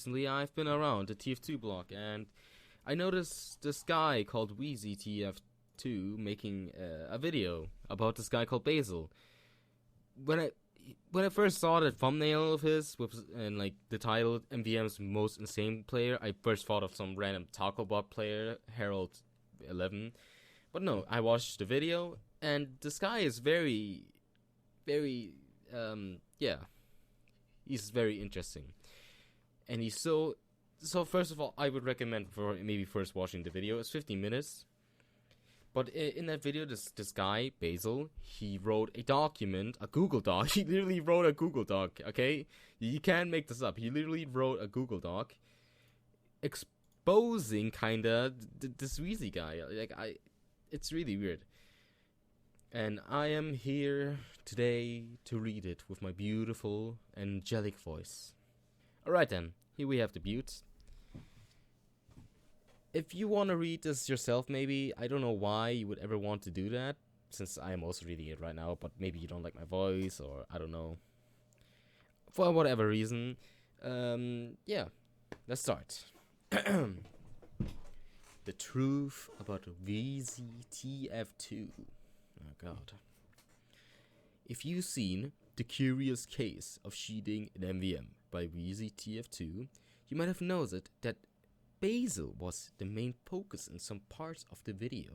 recently I've been around the TF2 block and I noticed this guy called WeezyTF2 making a video about this guy called Basil. When I first saw the thumbnail of his and like the title MVM's most insane player, I first thought of some random taco bot player, Harold11. But no, I watched the video and this guy is very yeah, he's very interesting. And he's so first of all, I would recommend for maybe first watching the video. It's 15 minutes. But in that video, this guy, Basil, he wrote a document, a Google Doc. He literally wrote a Google Doc, okay? You can't make this up. He literally wrote a Google Doc exposing, kinda, this Weezy guy. It's really weird. And I am here today to read it with my beautiful, angelic voice. Alright then, here we have the butte. If you want to read this yourself, maybe, I don't know why you would ever want to do that, since I am also reading it right now, but maybe you don't like my voice, or I don't know. For whatever reason, yeah, let's start. The truth about WeezyTF2. Oh god. If you've seen The Curious Case of Cheating in MVM by WeezyTF2, you might have noticed that Basil was the main focus in some parts of the video.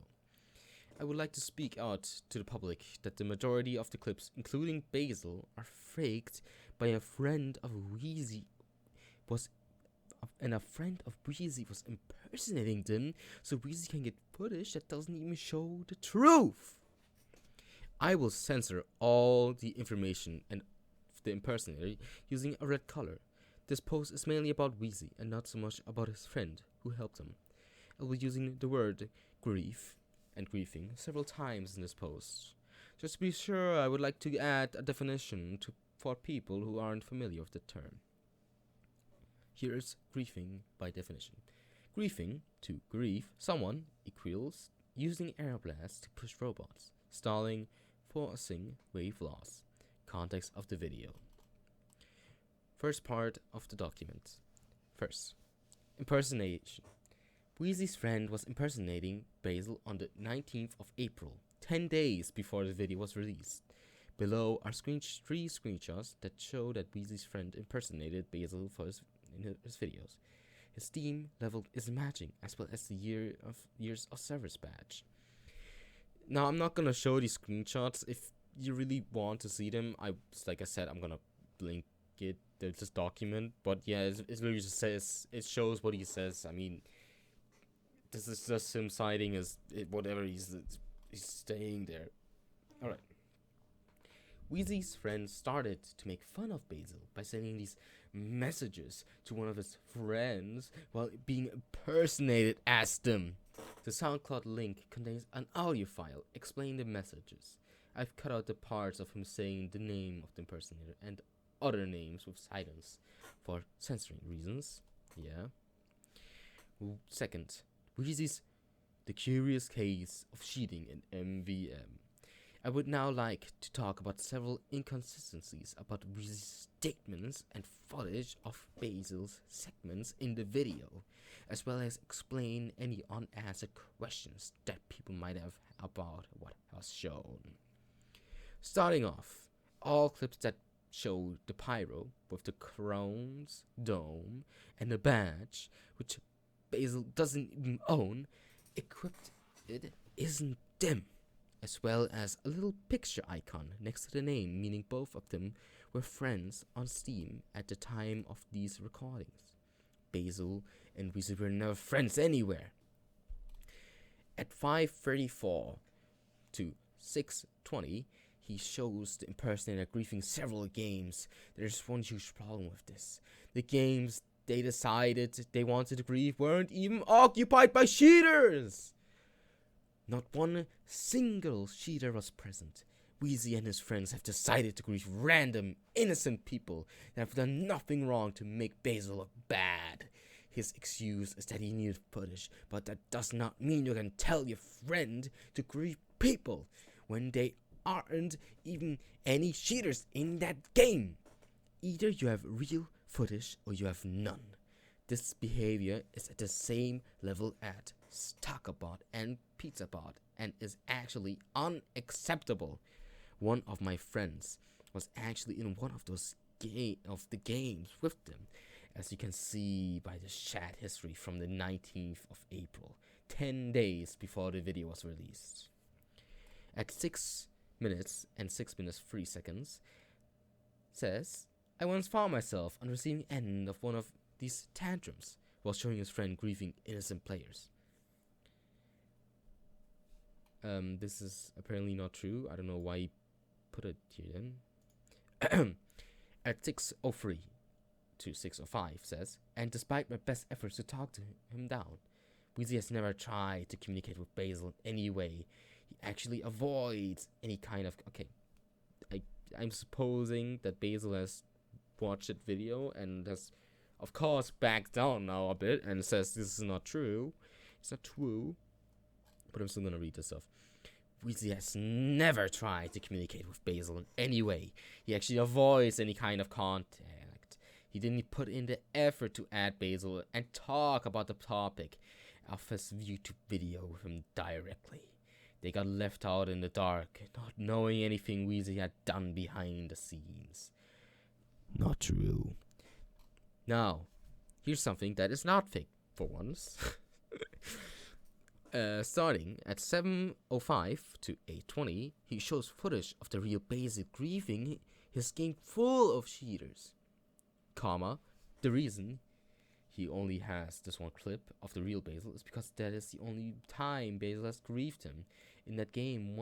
I would like to speak out to the public that the majority of the clips, including Basil, are faked by a friend of Weezy and a friend of Weezy was impersonating them, so Weezy can get footage that doesn't even show the truth. I will censor all the information and the impersonator using a red color. This post is mainly about Weezy and not so much about his friend who helped him. I will be using the word grief and griefing several times in this post. Just to be sure, I would like to add a definition for people who aren't familiar with the term. Here is griefing by definition. Griefing, to grieve someone, equals using air blasts to push robots. Stalling, forcing wave loss. Context of the video. First part of the document. First, impersonation. Weezy's friend was impersonating Basil on the 19th of April, 10 days before the video was released. Below are three screenshots that show that Weezy's friend impersonated Basil in his videos. His Steam level is matching, as well as the years of service badge. Now, I'm not gonna show these screenshots. If you really want to see them, like I said, I'm gonna link it. There's this document, but yeah, it literally just says, it shows what he says. I mean, this is just him citing as whatever he's staying there. Alright. Weezy's friend started to make fun of Basil by sending these messages to one of his friends while being impersonated as them. The SoundCloud link contains an audio file explaining the messages. I've cut out the parts of him saying the name of the impersonator and other names with silence for censoring reasons. Yeah. Second, Weezy's The Curious Case of Cheating in MVM. I would now like to talk about several inconsistencies about Weezy's statements and footage of Basil's segments in the video, as well as explain any unanswered questions that people might have about what was shown. Starting off, all clips that show the pyro with the crown's dome and the badge, which Basil doesn't even own, equipped it isn't them, as well as a little picture icon next to the name, meaning both of them were friends on Steam at the time of these recordings. Basil and Weezy were never friends anywhere. At 5:34 to 6:20, he shows the impersonator griefing several games. There's one huge problem with this. The games they decided they wanted to grief weren't even occupied by cheaters. Not one single cheater was present. Weezy and his friends have decided to grief random, innocent people that have done nothing wrong to make Basil look bad. His excuse is that he needed footage, but that does not mean you can tell your friend to grief people when they aren't even any cheaters in that game. Either you have real footage or you have none. This behavior is at the same level at Stalkerbot and PizzaBot and is actually unacceptable. One of my friends was actually in one of those games with them, as you can see by the chat history from the 19th of April, 10 days before the video was released. At 6 minutes and 6 minutes 3 seconds, says, I once found myself on the receiving end of one of these tantrums while showing his friend grieving innocent players. This is apparently not true. I don't know why he put it here then. At 6:03 to 6:05 says, and despite my best efforts to talk to him down, Weezy has never tried to communicate with Basil in any way. He actually avoids any kind of... Okay, I'm supposing that Basil has watched that video and has, of course, backed down now a bit and says this is not true. It's not true. But I'm still gonna read this stuff. Weezy has never tried to communicate with Basil in any way. He actually avoids any kind of contact. He didn't put in the effort to add Basil and talk about the topic of his YouTube video with him directly. They got left out in the dark, not knowing anything Weezy had done behind the scenes. Not true. Now, here's something that is not fake for once. Starting at 7:05 to 8:20, he shows footage of the real Basil grieving his game full of cheaters. The reason he only has this one clip of the real Basil is because that is the only time Basil has grieved him in that game.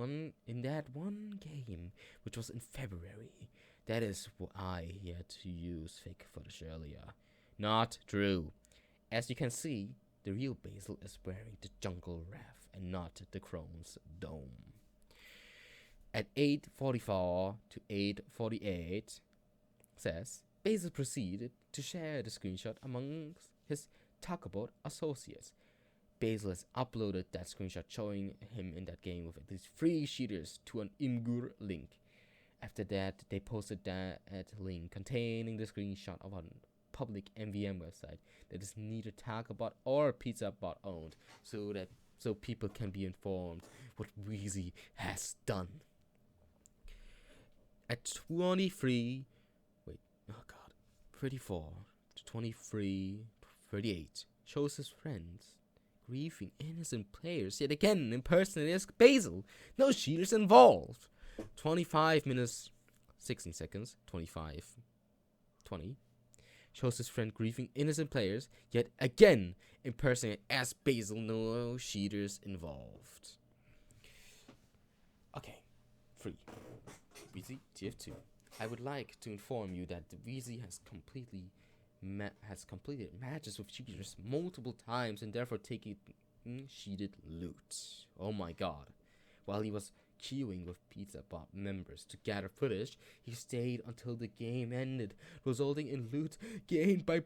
In that one game, which was in February. That is why he had to use fake footage earlier. Not true. As you can see, the real Basil is wearing the jungle wrath and not the Crone's dome. At 8:44 to 8:48, says, Basil proceeded to share the screenshot amongst his Talkabout associates. Basil has uploaded that screenshot showing him in that game with at least 3 cheaters to an Imgur link. After that, they posted that link containing the screenshot of a public MVM website that is neither Talkabot or PizzaBot owned, so people can be informed what Weezy has done. At 34 to 38, shows his friends grieving innocent players yet again impersonating as Basil. No cheaters involved. 25 minutes 16 seconds 25:20 shows his friend grieving innocent players yet again impersonating as Basil. No cheaters involved. Okay, 3. WeezyTF2. I would like to inform you that the Weezy has completed matches with cheaters multiple times and therefore taking cheated loot. Oh my god. While he was queuing with PizzaBot members to gather footage, he stayed until the game ended, resulting in loot gained by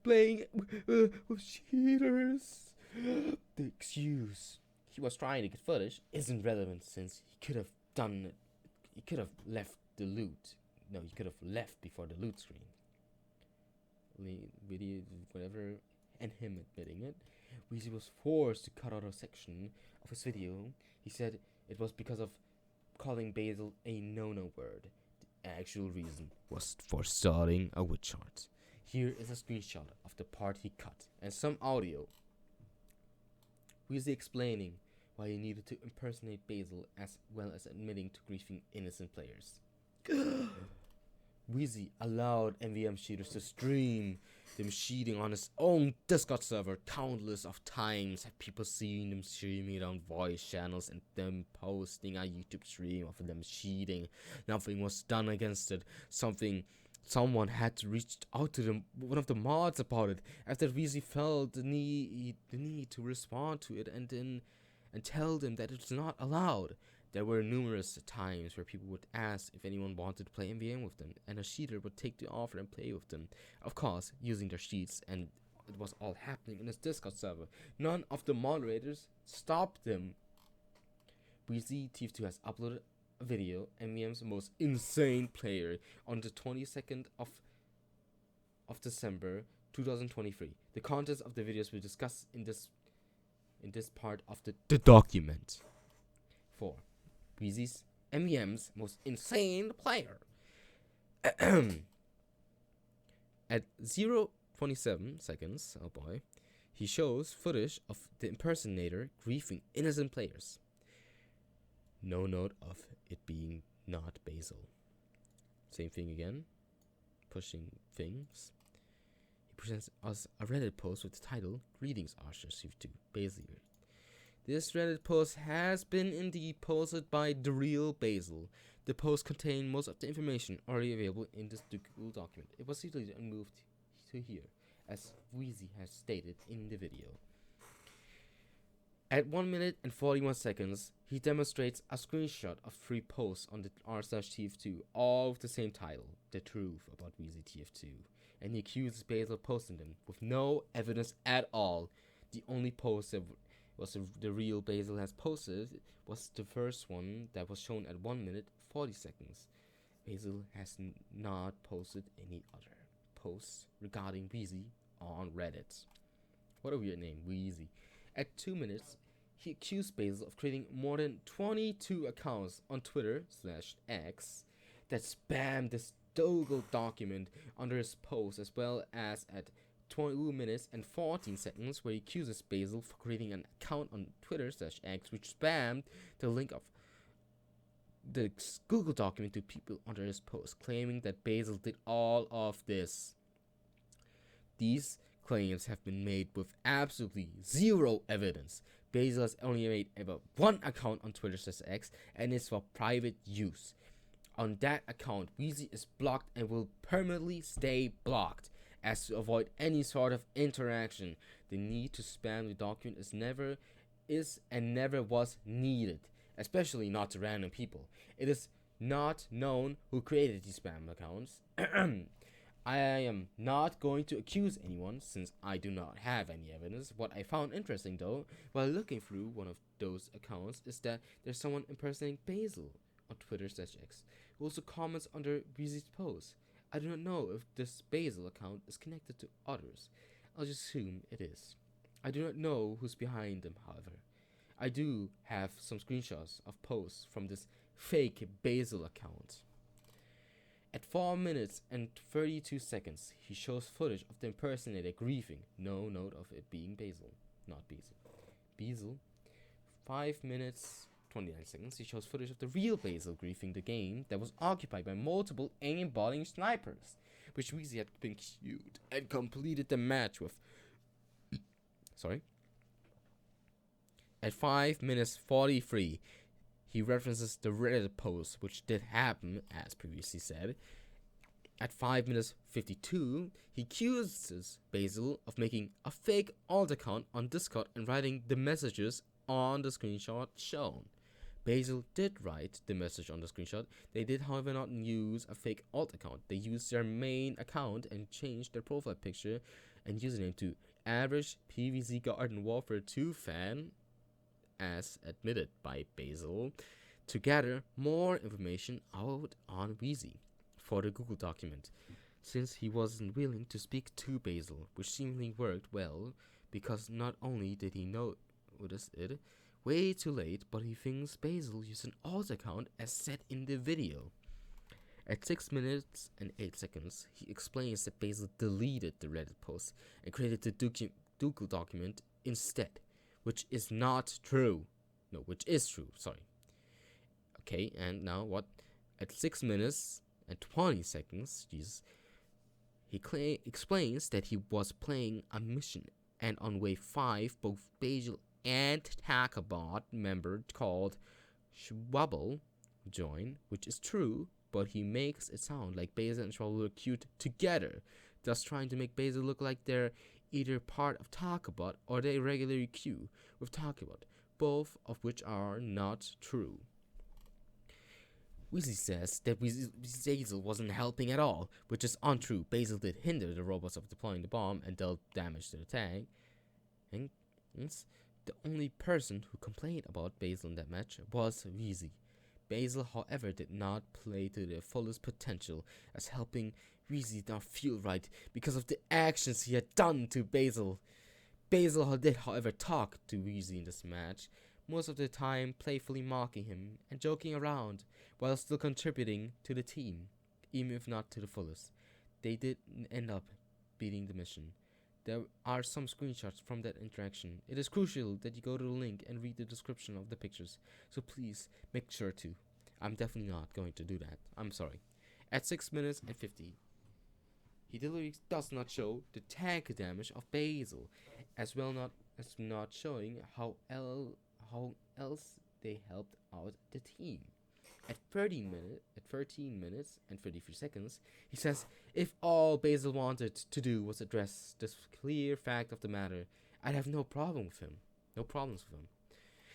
playing with cheaters. The excuse he was trying to get footage isn't relevant since he could have done it. He could have left the loot. No, he could have left before the loot screen. Video, whatever, and him admitting it. Weezy was forced to cut out a section of his video. He said it was because of calling Basil a no-no word. The actual reason was for starting a witch hunt. Here is a screenshot of the part he cut and some audio. Weezy explaining why he needed to impersonate Basil as well as admitting to grieving innocent players. Weezy allowed MVM cheaters to stream them cheating on his own Discord server. Countless of times have people seen them streaming it on voice channels and them posting a YouTube stream of them cheating. Nothing was done against it. Someone had to reach out to them, one of the mods, about it. After Weezy felt the need to respond to it and tell them that it's not allowed. There were numerous times where people would ask if anyone wanted to play MVM with them, and a cheater would take the offer and play with them, of course, using their cheats, and it was all happening in his Discord server. None of the moderators stopped them. WeezyTF2 has uploaded a video, MVM's most insane player, on the 22nd of December 2023. The contents of the videos we discuss in this part of the document. 4. Weezy's MEM's most insane player. At 0:27 seconds, oh boy, he shows footage of the impersonator griefing innocent players. No note of it being not Basil. Same thing again. Pushing things. He presents us a Reddit post with the title, "Greetings, WeezyTF2, Basil." This Reddit post has been indeed posted by the real Basil. The post contained most of the information already available in this Google document. It was deleted and moved to here, as Weezy has stated in the video. At 1 minute and 41 seconds, he demonstrates a screenshot of 3 posts on the r/TF2, all with the same title, "The Truth About WeezyTF2," and he accuses Basil of posting them with no evidence at all. The only post that was the real Basil has posted was the first one that was shown at 1 minute 40 seconds. Basil has not posted any other posts regarding Weezy on Reddit. What a weird name, Weezy. At 2 minutes, he accused Basil of creating more than 22 accounts on Twitter/X that spammed this Google document under his post, as well as at 2 minutes and 14 seconds, where he accuses Basil for creating an account on Twitter/X which spammed the link of the Google document to people under his post, claiming that Basil did all of this. These claims have been made with absolutely zero evidence. Basil has only made about 1 account on Twitter/X, and it's for private use. On that account, Weezy is blocked and will permanently stay blocked, as to avoid any sort of interaction. The need to spam the document never was needed, especially not to random people. It is not known who created these spam accounts. I am not going to accuse anyone, since I do not have any evidence. What I found interesting, though, while looking through one of those accounts, is that there's someone impersonating Basil on Twitter/X, who also comments under Weezy's post. I do not know if this Basil account is connected to others. I'll just assume it is. I do not know who's behind them, however. I do have some screenshots of posts from this fake Basil account. At 4 minutes and 32 seconds, he shows footage of the impersonator griefing. No note of it being Basil, not Basil. Basil. 5 minutes 29 seconds, he shows footage of the real Basil griefing the game that was occupied by multiple aimbotting snipers, which Weezy had been queued and completed the match with. At 5 minutes 43, he references the Reddit post, which did happen, as previously said. At 5 minutes 52, he accuses Basil of making a fake alt account on Discord and writing the messages on the screenshot shown. Basil did write the message on the screenshot. They did, however, not use a fake alt account. They used their main account and changed their profile picture and username to Average PvZ Garden Warfare 2 Fan, as admitted by Basil, to gather more information out on Weezy for the Google document, since he wasn't willing to speak to Basil, which seemingly worked well, because not only did he notice it way too late, but he thinks Basil used an alt account as said in the video. At 6 minutes and 8 seconds, he explains that Basil deleted the Reddit post and created the Google document instead, which is true. Okay, and now what? At 6 minutes and 20 seconds, he explains that he was playing a mission, and on wave 5, both Basil and Takabot member called Schwabble join, which is true, but he makes it sound like Basil and Schwabble were queued together, thus trying to make Basil look like they're either part of Takabot or they regularly queue with Takabot, both of which are not true. Weezy says that Basil wasn't helping at all, which is untrue. Basil did hinder the robots of deploying the bomb and dealt damage to the tank. And the only person who complained about Basil in that match was Weezy. Basil, however, did not play to their fullest potential, as helping Weezy did not feel right because of the actions he had done to Basil. Basil did, however, talk to Weezy in this match, most of the time playfully mocking him and joking around, while still contributing to the team, even if not to the fullest. They did end up beating the mission. There are some screenshots from that interaction. It is crucial that you go to the link and read the description of the pictures, so please make sure to. I'm definitely not going to do that. I'm sorry. At 6 minutes and 50, he deliberately does not show the tank damage of Basil, as well as not showing how else they helped out the team. At 13 minutes and 33 seconds, he says, if all Basil wanted to do was address this clear fact of the matter, I'd have no problem with him. No problems with him.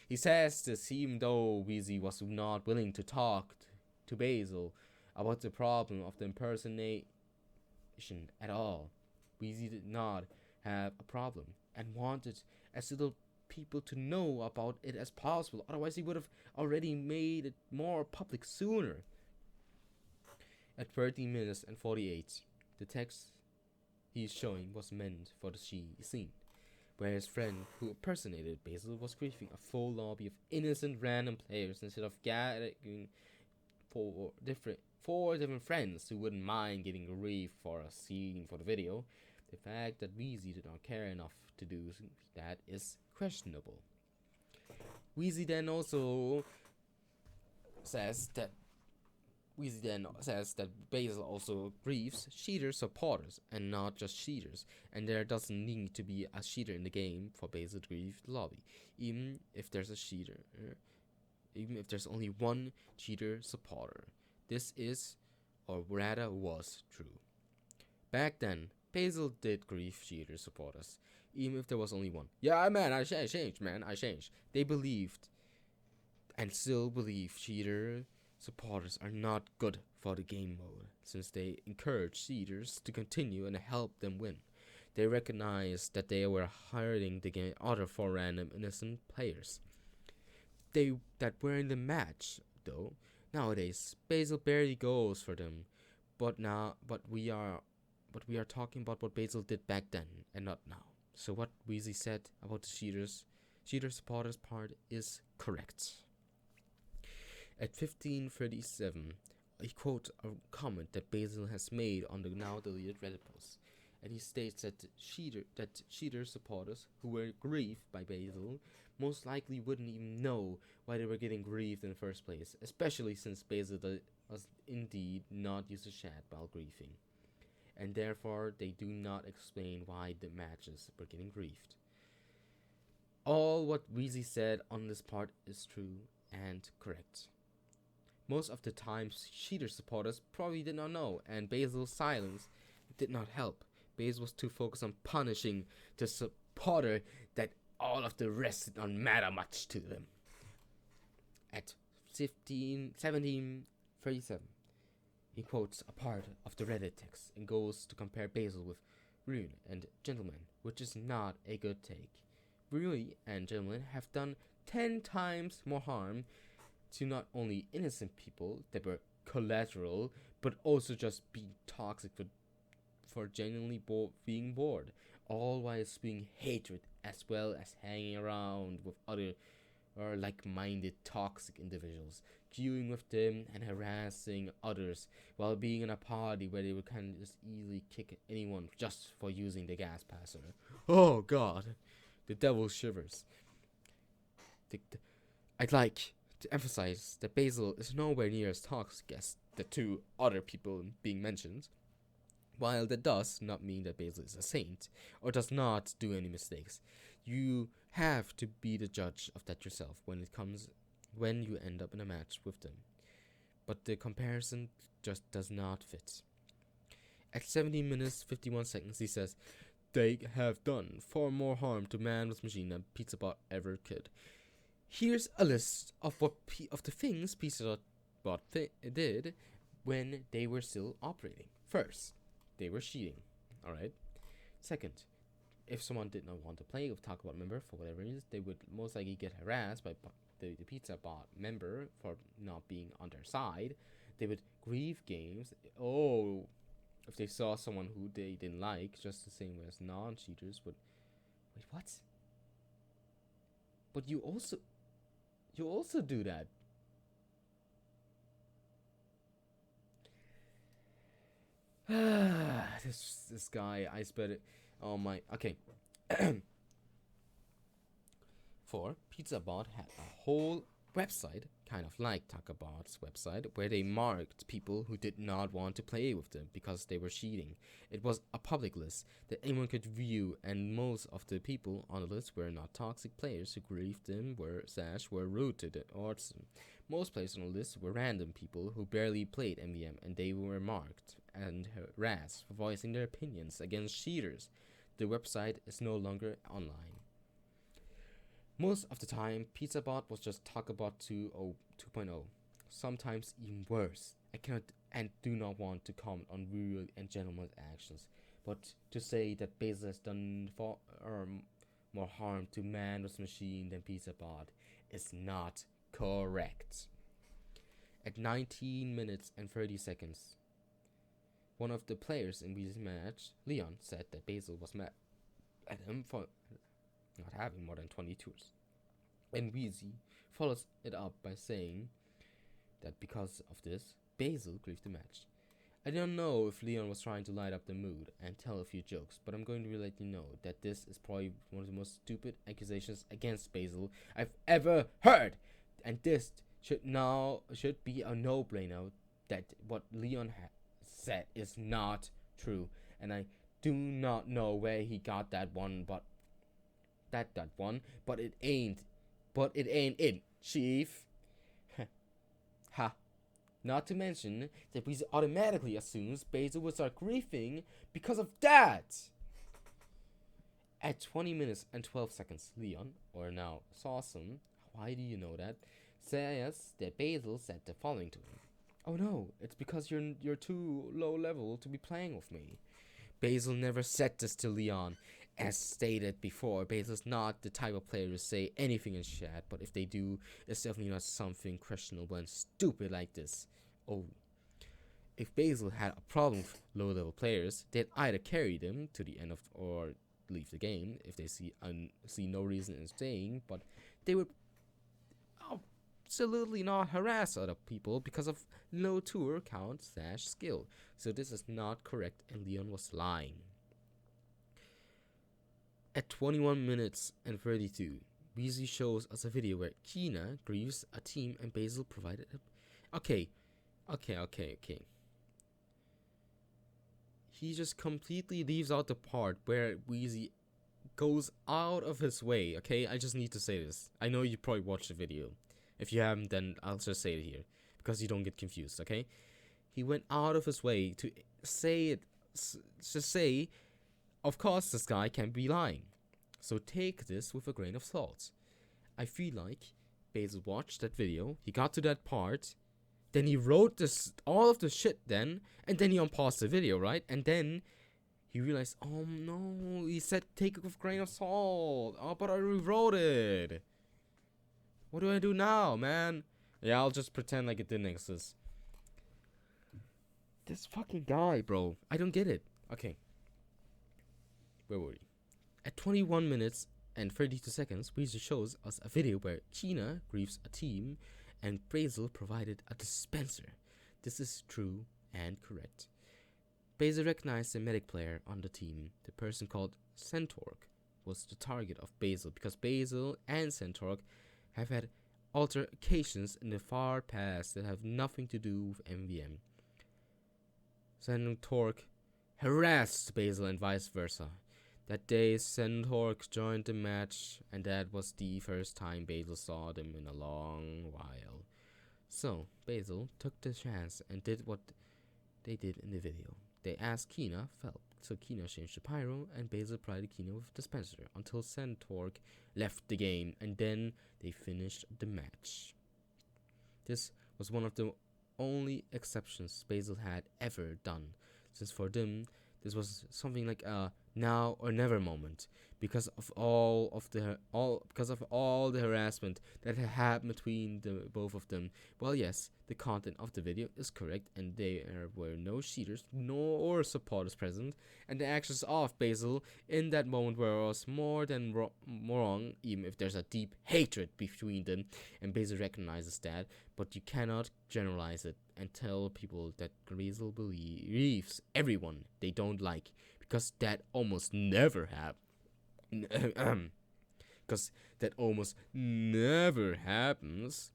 He says this even though Weezy was not willing to talk to Basil about the problem of the impersonation at all. Weezy did not have a problem and wanted as little people to know about it as possible, otherwise he would have already made it more public sooner. At 13 minutes and 48, the text he's showing was meant for the scene, where his friend who impersonated Basil was griefing a full lobby of innocent random players instead of gathering four different friends who wouldn't mind getting grief for a scene for the video. The fact that Weezy did not care enough to do that is questionable. Weezy then says that Basil also grieves cheater supporters and not just cheaters, and there doesn't need to be a cheater in the game for Basil to grieve the lobby, even if there's only one cheater supporter. This is, or rather was, true. Back then, Basil did grieve cheater supporters, even if there was only one. Yeah, man, I changed. They believed, and still believe, cheater supporters are not good for the game mode, since they encourage cheaters to continue and help them win. They recognized that they were hurting the game other for random innocent players. That were in the match, though. Nowadays, Basil barely goes for them, but we are talking about what Basil did back then and not now. So what Weezy said about the cheater supporters part is correct. At 15:37, he quotes a comment that Basil has made on the now deleted Reddit post, and he states that cheater supporters who were grieved by Basil most likely wouldn't even know why they were getting grieved in the first place, especially since Basil was indeed not used to chat while grieving, and therefore they do not explain why the matches were getting grieved. All what Weezy said on this part is true and correct. Most of the times, cheater supporters probably did not know, and Basil's silence did not help. Basil was too focused on punishing the supporter that all of the rest did not matter much to them. At 17:37, he quotes a part of the Reddit text and goes to compare Basil with Rune and Gentleman, which is not a good take. Rune and Gentleman have done 10 times more harm to not only innocent people that were collateral, but also just being toxic for genuinely being bored, all while spewing hatred as well as hanging around with other or like-minded toxic individuals, queuing with them and harassing others while being in a party where they would kind of just easily kick anyone just for using the gas passer. Oh god, the devil shivers. I'd like to emphasize that Basil is nowhere near as toxic as the two other people being mentioned, while that does not mean that Basil is a saint or does not do any mistakes. You have to be the judge of that yourself when you end up in a match with them. But the comparison just does not fit. At 17 minutes 51 seconds, he says, they have done far more harm to Man vs. Machine than PizzaBot ever could. Here's a list of the things PizzaBot did when they were still operating. First, they were cheating. Alright. Second, if someone did not want to play with TalkAbout member for whatever reason, they would most likely get harassed by the PizzaBot member for not being on their side. They would grieve games. Oh, if they saw someone who they didn't like, just the same way as non-cheaters. But wait, what? But you also do that. This guy, I spent it. Oh my. Okay. 4. PizzaBot had a whole website, kind of like Takabot's website, where they marked people who did not want to play with them because they were cheating. It was a public list that anyone could view, and most of the people on the list were not toxic players who grieved them, were rude to them, or most players on the list were random people who barely played MVM, and they were marked and harassed for voicing their opinions against cheaters. The website is no longer online. Most of the time, PizzaBot was just Talkabot 2.0, sometimes even worse. I cannot and do not want to comment on real and gentleman's actions, but to say that Basil has done more harm to man vs machine than PizzaBot is not correct. At 19 minutes and 30 seconds, one of the players in Weezy's match, Leon, said that Basil was mad at him for not having more than 20 tours. And Weezy follows it up by saying that because of this, Basil grieved the match. I don't know if Leon was trying to light up the mood and tell a few jokes, but I'm going to let you know that this is probably one of the most stupid accusations against Basil I've ever heard. And this should be a no-brainer that what Leon said is not true. And I do not know where he got that one, but it ain't it, chief. Ha. Not to mention that Weezy automatically assumes Basil will start griefing because of that. At 20 minutes and 12 seconds, Leon, or now Sawsum, why do you know that, says that Basil said the following to him. Oh no, it's because you're too low level to be playing with me. Basil never said this to Leon. As stated before, Basil's not the type of player to say anything in chat, but if they do, it's definitely not something questionable and stupid like this. Oh. If Basil had a problem with low-level players, they'd either carry them to the end of or leave the game if they see no reason in staying, but they would absolutely not harass other people because of low tour count / skill. So this is not correct, and Leon was lying. At 21 minutes and 32, Weezy shows us a video where Kina grieves a team and Basil provided a... Okay. He just completely leaves out the part where Weezy goes out of his way, okay? I just need to say this. I know you probably watched the video. If you haven't, then I'll just say it here, because you don't get confused, okay? He went out of his way to say it, to say... Of course, this guy can be lying, so take this with a grain of salt. I feel like Basil watched that video, he got to that part, then he wrote all of the shit then, and then he unpaused the video, right? And then he realized, oh no, he said take it with a grain of salt. Oh, but I rewrote it. What do I do now, man? Yeah, I'll just pretend like it didn't exist. This fucking guy, bro. I don't get it. Okay. Where were we? At 21 minutes and 32 seconds, Weezy shows us a video where Kina grieves a team and Basil provided a dispenser. This is true and correct. Basil recognized the medic player on the team. The person called Centaurk was the target of Basil because Basil and Centaurk have had altercations in the far past that have nothing to do with MVM. Centaurk harassed Basil and vice versa. That day, Centaurk joined the match, and that was the first time Basil saw them in a long while. So, Basil took the chance and did what they did in the video. They asked Kina for help, so Kina changed to Pyro, and Basil provided Kina with dispenser until Centaurk left the game, and then they finished the match. This was one of the only exceptions Basil had ever done, since for them, this was something like a now or never moment. because of all the harassment that had happened between the both of them. Well, yes, the content of the video is correct, and there were no cheaters nor supporters present, and the actions of Basil in that moment was more than wrong, even if there's a deep hatred between them, and Basil recognizes that. But you cannot generalize it and tell people that Basil believes everyone they don't like, because that almost never happens. Because that almost never happens.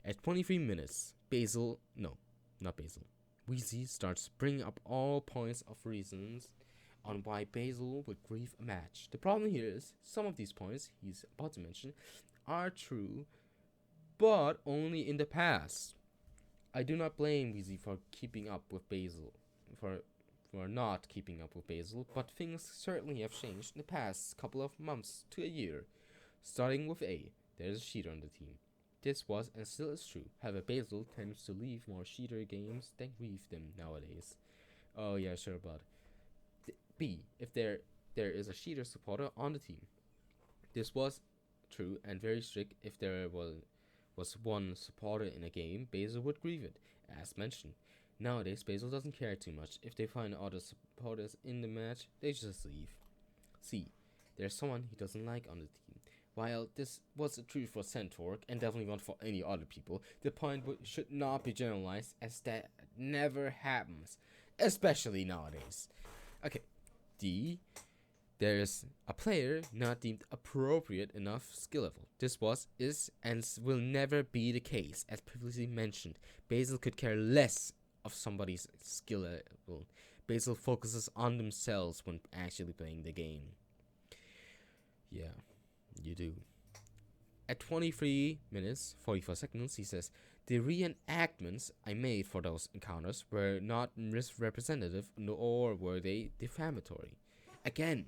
At 23 minutes, Weezy starts bringing up all points of reasons on why Basil would grieve a match. The problem here is some of these points he's about to mention are true, but only in the past. I do not blame Weezy for keeping up with Basil, for not keeping up with Basil, but things certainly have changed in the past couple of months to a year. Starting with A, there's a cheater on the team. This was and still is true. However, Basil tends to leave more cheater games than grieve them nowadays. Oh yeah, sure, but B, if there is a cheater supporter on the team. This was true and very strict. If there was one supporter in a game, Basil would grieve it, as mentioned. Nowadays, Basil doesn't care too much. If they find other supporters in the match, they just leave. C, there's someone he doesn't like on the team. While this was true for Centaur and definitely not for any other people, the point should not be generalized, as that never happens, especially nowadays. Okay, D, there's a player not deemed appropriate enough skill level. This was, is, and will never be the case. As previously mentioned, Basil could care less of somebody's skill level. Basil focuses on themselves when actually playing the game. Yeah, you do. At 23 minutes, 44 seconds, he says, the reenactments I made for those encounters were not misrepresentative, nor were they defamatory. Again,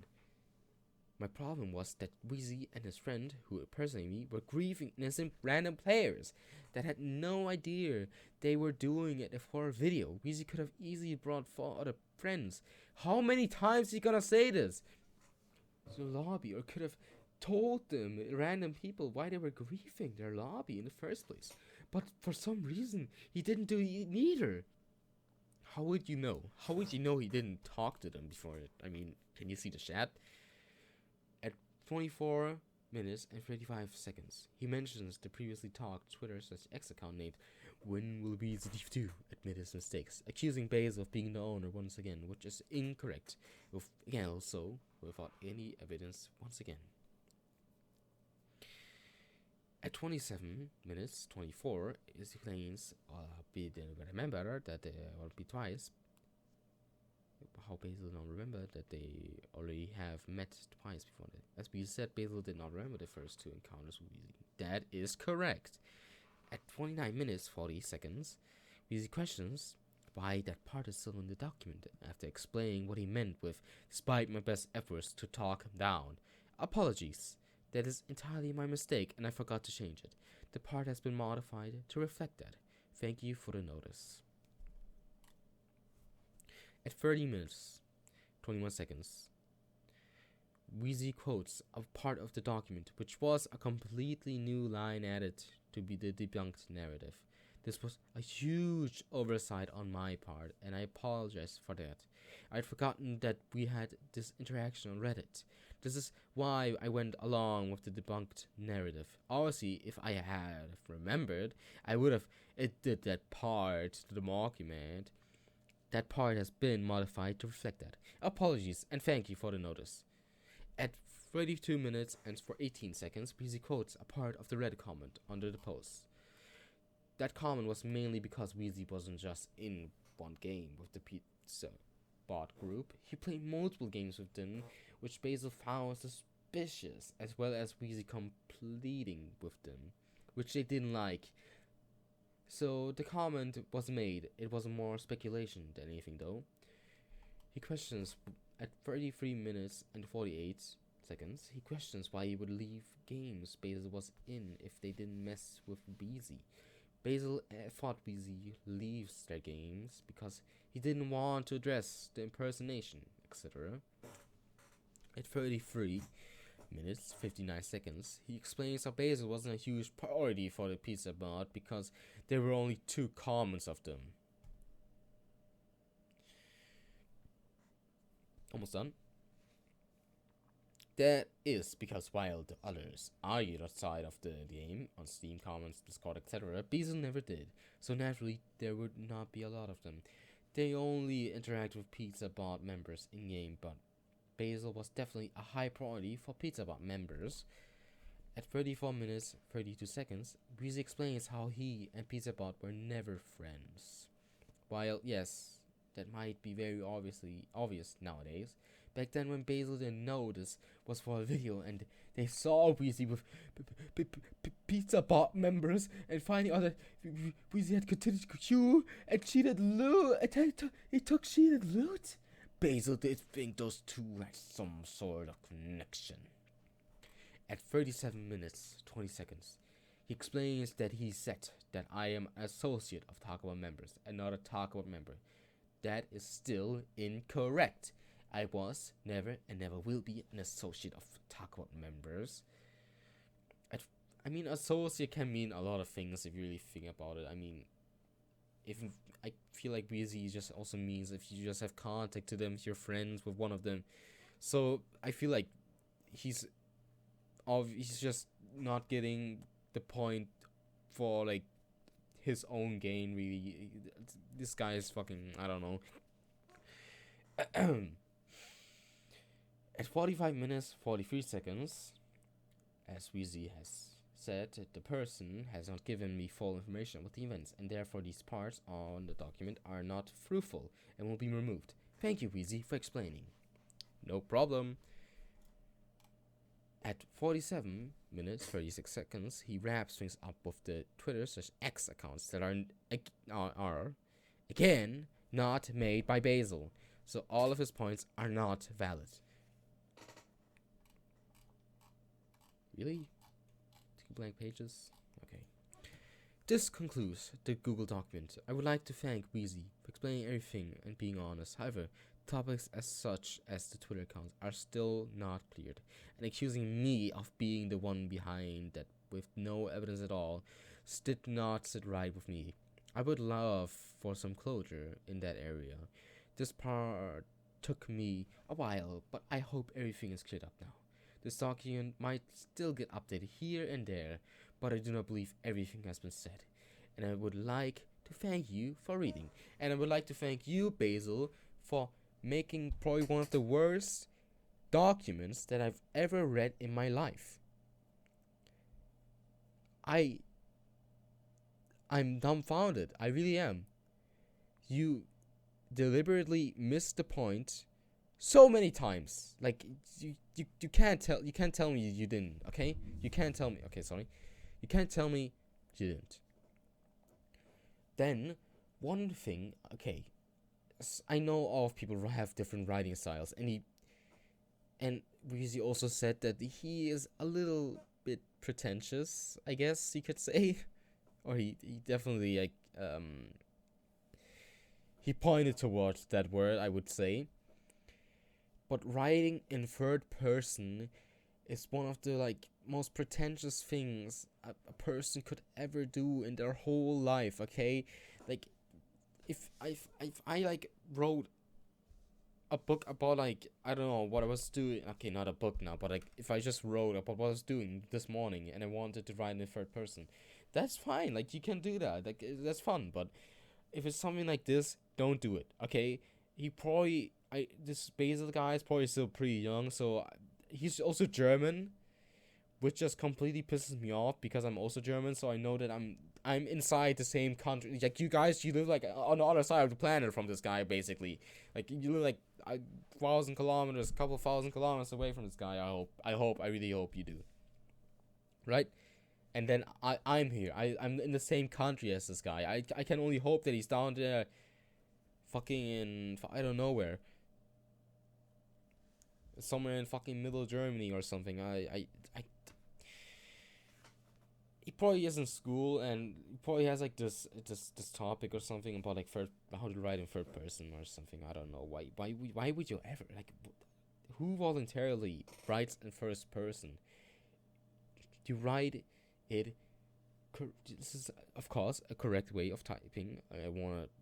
my problem was that Weezy and his friend, who impersonated me, were grieving innocent random players that had no idea they were doing it for a video. Weezy could have easily brought 4 other friends. How many times is he gonna say this? The lobby, or could have told them, random people, why they were grieving their lobby in the first place. But for some reason, he didn't do it neither. How would you know? How would you know he didn't talk to them before it? I mean, can you see the chat? At 24 minutes and 35 seconds, he mentions the previously talked Twitter/X account named When Will WeezyTF2 admit his mistakes, accusing Basil of being the owner once again, which is incorrect. Also, without any evidence once again. At 27 minutes 24, he claims, remember that there will be twice. How Basil don't remember that they already have met twice before that. As we said, Basil did not remember the first 2 encounters with Weezy. That is correct. At 29 minutes 40 seconds, Weezy questions why that part is still in the document after explaining what he meant with, despite my best efforts to talk him down. Apologies. That is entirely my mistake, and I forgot to change it. The part has been modified to reflect that. Thank you for the notice. At 30 minutes, 21 seconds, Weezy quotes a part of the document, which was a completely new line added to be the debunked narrative. This was a huge oversight on my part, and I apologize for that. I'd forgotten that we had this interaction on Reddit. This is why I went along with the debunked narrative. Obviously, if I had remembered, I would have edited that part to the document. That part has been modified to reflect that. Apologies, and thank you for the notice. At 32 minutes and for 18 seconds, Weezy quotes a part of the Reddit comment under the post. That comment was mainly because Weezy wasn't just in one game with the pizza bot group. He played multiple games with them, which Basil found suspicious, as well as Weezy completing with them, which they didn't like. So the comment was made. It was more speculation than anything, though. He questions at 33 minutes and 48 seconds. He questions why he would leave games Basil was in if they didn't mess with Weezy. Basil thought Weezy leaves their games because he didn't want to address the impersonation, etc. At 33 minutes 59 seconds, he explains how basil wasn't a huge priority for the pizza bot because there were only 2 comments of them. Almost done. That is because while the others argued outside of the game, on Steam, comments, Discord, etc., Basil never did, so naturally there would not be a lot of them. They only interact with PizzaBot members in-game, but Basil was definitely a high priority for PizzaBot members. At 34 minutes 32 seconds, Weezy explains how he and PizzaBot were never friends. While, yes, that might be very obvious nowadays, back then when Basil didn't know this was for a video and they saw Weezy with PizzaBot members and finding out that Weezy had continued to queue and cheated loot, he took cheated loot, Basil did think those two had some sort of connection. At 37 minutes 20 seconds, he explains that he said that I am an associate of Taco Bell members and not a Taco Bell member. That is still incorrect. I was, never, and never will be an associate of Taco Bell members. I mean, associate can mean a lot of things if you really think about it. I mean, if I feel like Weezy just also means if you just have contact to them, if you're friends with one of them. So I feel like he's just not getting the point for like his own gain. Really, this guy is fucking, I don't know. At 45 minutes 43 seconds, as Weezy has said, the person has not given me full information about the events, and therefore these parts on the document are not fruitful and will be removed. Thank you, Weezy, for explaining. No problem. At 47 minutes 36 seconds, he wraps things up with the Twitter/X accounts that are again not made by Basil, so all of his points are not valid. Really? 2 blank pages? Okay. This concludes the Google document. I would like to thank Weezy for explaining everything and being honest. However, topics as such as the Twitter accounts are still not cleared, and accusing me of being the one behind that with no evidence at all did not sit right with me. I would love for some closure in that area. This part took me a while, but I hope everything is cleared up now. This document might still get updated here and there, but I do not believe everything has been said. And I would like to thank you for reading. And I would like to thank you, Basil, for making probably one of the worst documents that I've ever read in my life. I'm dumbfounded. I really am. You deliberately missed the point so many times. Like you can't tell me you didn't, okay? You can't tell me. Okay, sorry. You can't tell me you didn't. Then one thing, okay, I know all of people have different writing styles, and Weezy also said that he is a little bit pretentious, I guess you could say, or he definitely like he pointed towards that word, I would say. But writing in third person is one of the like most pretentious things a person could ever do in their whole life. Okay, like if I like wrote a book about like I don't know what I was doing. Okay, not a book now, but like if I just wrote about what I was doing this morning and I wanted to write in the third person, that's fine. Like you can do that. Like that's fun. But if it's something like this, don't do it. Okay, this Basil guy is probably still pretty young, so he's also German, which just completely pisses me off because I'm also German, so I know that I'm inside the same country. Like you guys, you live like on the other side of the planet from this guy, basically. Like you live like 1,000 kilometers, couple thousand kilometers away from this guy. I really hope you do. Right? And then I'm here. I'm in the same country as this guy. I can only hope that he's down there, fucking in I don't know where. Somewhere in fucking middle Germany or something. He probably is in school and he probably has like this topic or something about like how to write in third person or something. I don't know why would you ever like who voluntarily writes in first person? You write it. This is, of course, a correct way of typing.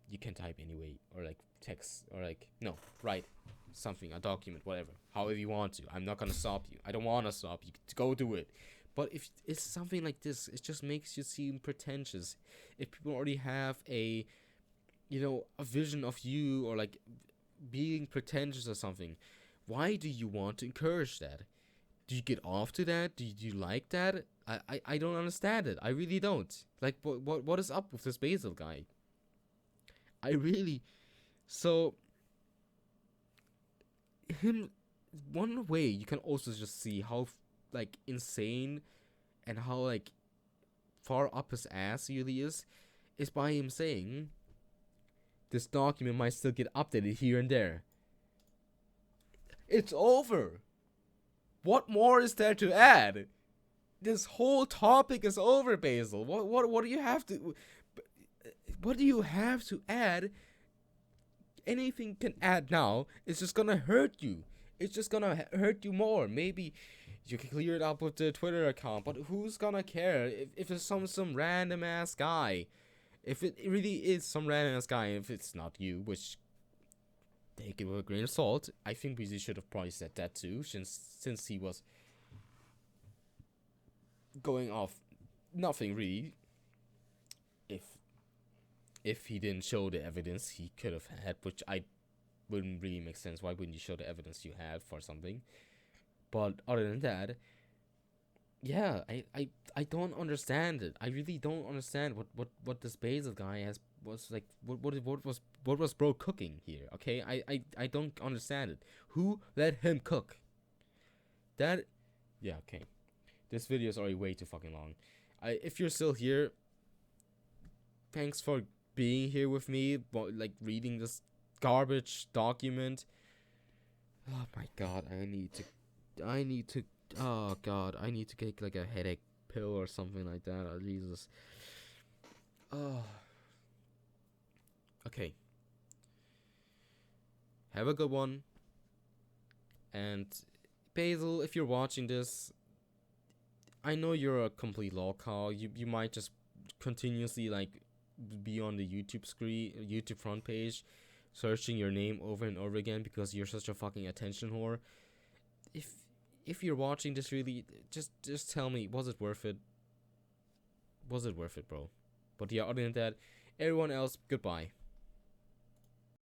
You can type anyway, or like text, or like, no, write something, a document, whatever, however you want to. I'm not gonna stop you. I don't wanna stop you. Go do it. But if it's something like this, it just makes you seem pretentious. If people already have a vision of you, or like being pretentious or something, why do you want to encourage that? Do you get off to that? Do you like that? I don't understand it. I really don't. Like, what is up with this Basil guy? I really... So, one way you can also just see how, like, insane and how, like, far up his ass he really is by him saying, this document might still get updated here and there. It's over. What more is there to add? This whole topic is over, Basil. What do you have to... What do you have to add? Anything can add now. It's just gonna hurt you. It's just gonna hurt you more. Maybe you can clear it up with the Twitter account, but who's gonna care if it's some random ass guy? If it really is some random ass guy, if it's not you, which take it with a grain of salt. I think Weezy should have probably said that too, since he was going off nothing really. If he didn't show the evidence he could have had, which I wouldn't really make sense. Why wouldn't you show the evidence you had for something? But other than that, yeah, I don't understand it. I really don't understand what this Basil guy was like. What was bro cooking here? Okay, I don't understand it. Who let him cook? Yeah, okay. This video is already way too fucking long. If you're still here, thanks for being here with me, like reading this garbage document. Oh my god, I need to oh god, I need to take like a headache pill or something like that. Oh, Jesus. Oh. Okay. Have a good one. And Basil, if you're watching this, I know you're a complete lolcow. You might just continuously like be on the YouTube front page, searching your name over and over again because you're such a fucking attention whore. If you're watching this, really, just tell me, was it worth it? Was it worth it, bro? But yeah, other than that, everyone else, goodbye.